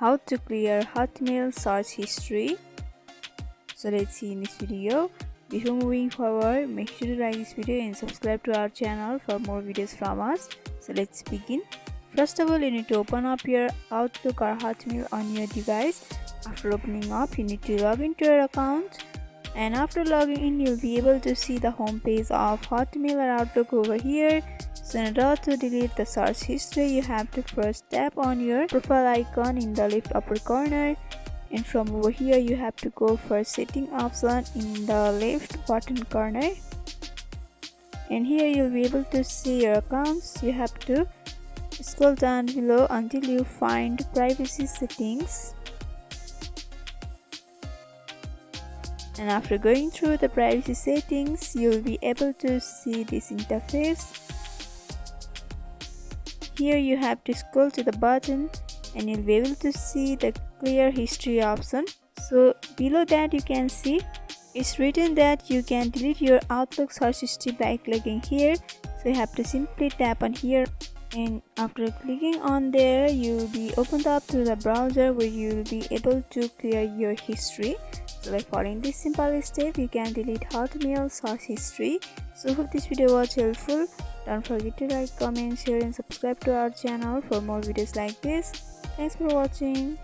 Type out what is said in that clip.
how to clear Hotmail search history. So let's see in this video. Before moving forward, make sure to like this video and subscribe to our channel for more videos from us. So let's begin. First of all, you need to open up your Outlook or Hotmail on your device. After opening up, you need to log into your account. And after logging in, you'll be able to see the home page of Hotmail or Outlook over here. So in order to delete the search history, you have to first tap on your profile icon in the left upper corner, and from over here you have to go for setting option in the left bottom corner, and here you'll be able to see your accounts. You have to scroll down below until you find privacy settings, and after going through the privacy settings, you'll be able to see this interface. Here you have to scroll to the bottom and you'll be able to see the clear history option. So below that you can see it's written that you can delete your Outlook search history by clicking here. So you have to simply tap on here, and after clicking on there you'll be opened up to the browser where you'll be able to clear your history. So by following this simple step, you can delete Hotmail search history. So hope this video was helpful. Don't forget to like, comment, share and subscribe to our channel for more videos like this. Thanks for watching.